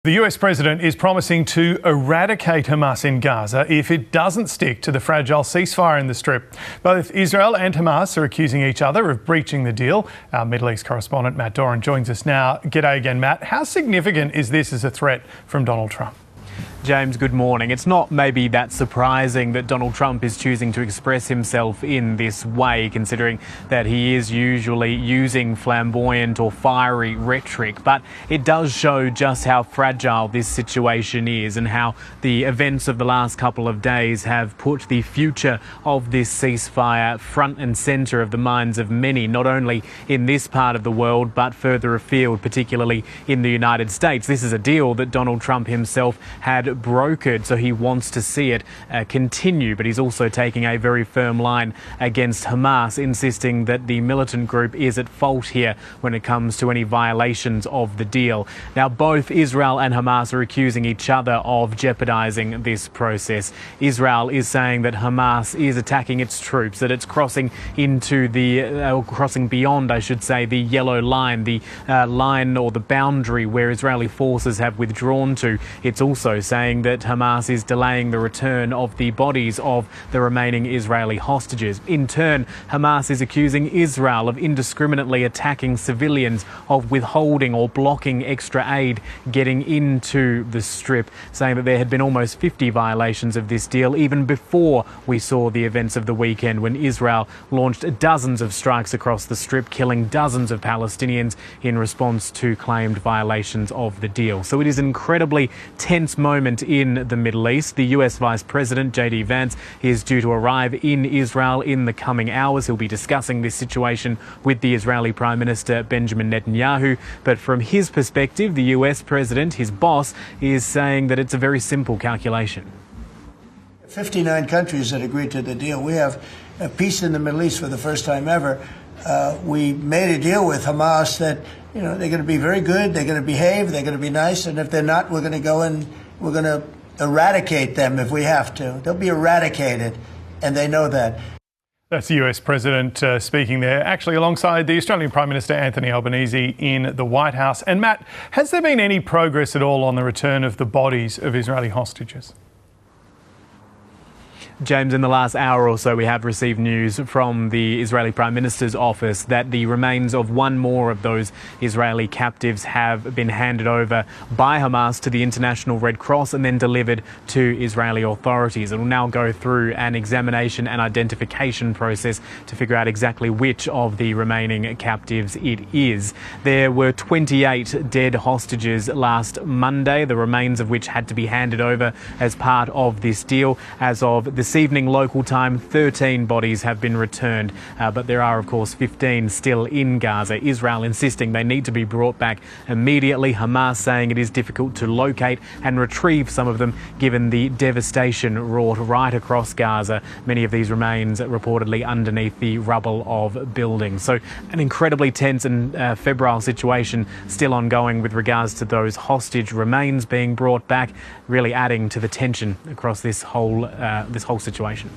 The US president is promising to eradicate Hamas in Gaza if it doesn't stick to the fragile ceasefire in the Strip. Both Israel and Hamas are accusing each other of breaching the deal. Our Middle East correspondent Matt Doran joins us now. G'day again, Matt. How significant is this as a threat from Donald Trump? James, good morning. It's not maybe that surprising that Donald Trump is choosing to express himself in this way, considering that he is usually using flamboyant or fiery rhetoric. But it does show just how fragile this situation is and how the events of the last couple of days have put the future of this ceasefire front and centre of the minds of many, not only in this part of the world, but further afield, particularly in the United States. This is a deal that Donald Trump himself had brokered, so he wants to see it continue, but he's also taking a very firm line against Hamas, insisting that the militant group is at fault here when it comes to any violations of the deal. Now, both Israel and Hamas are accusing each other of jeopardizing this process. Israel is saying that Hamas is attacking its troops, that it's crossing into the crossing beyond, I should say, the yellow line, the line or the boundary where Israeli forces have withdrawn to. It's also saying that Hamas is delaying the return of the bodies of the remaining Israeli hostages. In turn, Hamas is accusing Israel of indiscriminately attacking civilians, of withholding or blocking extra aid getting into the Strip, saying that there had been almost 50 violations of this deal even before we saw the events of the weekend, when Israel launched dozens of strikes across the Strip, killing dozens of Palestinians in response to claimed violations of the deal. So it is an incredibly tense moment in the Middle East. The US Vice-President JD Vance is due to arrive in Israel in the coming hours. He'll be discussing this situation with the Israeli Prime Minister Benjamin Netanyahu. But from his perspective, the US President, his boss, is saying that it's a very simple calculation. 59 countries that agreed to the deal. We have a peace in the Middle East for the first time ever. We made a deal with Hamas that, they're going to be very good, they're going to behave, they're going to be nice, and if they're not, we're going to go in, we're going to eradicate them if we have to. They'll be eradicated, and they know that. That's the US President speaking there, actually alongside the Australian Prime Minister Anthony Albanese in the White House. And Matt, has there been any progress at all on the return of the bodies of Israeli hostages? James, in the last hour or so, we have received news from the Israeli Prime Minister's office that the remains of one more of those Israeli captives have been handed over by Hamas to the International Red Cross and then delivered to Israeli authorities. It will now go through an examination and identification process to figure out exactly which of the remaining captives it is. There were 28 dead hostages last Monday, the remains of which had to be handed over as part of this deal. As of this evening local time, 13 bodies have been returned, but there are of course 15 still in Gaza. Israel insisting they need to be brought back immediately. Hamas saying it is difficult to locate and retrieve some of them given the devastation wrought right across Gaza. Many of these remains reportedly underneath the rubble of buildings. So an incredibly tense and febrile situation still ongoing with regards to those hostage remains being brought back, really adding to the tension across this whole situation.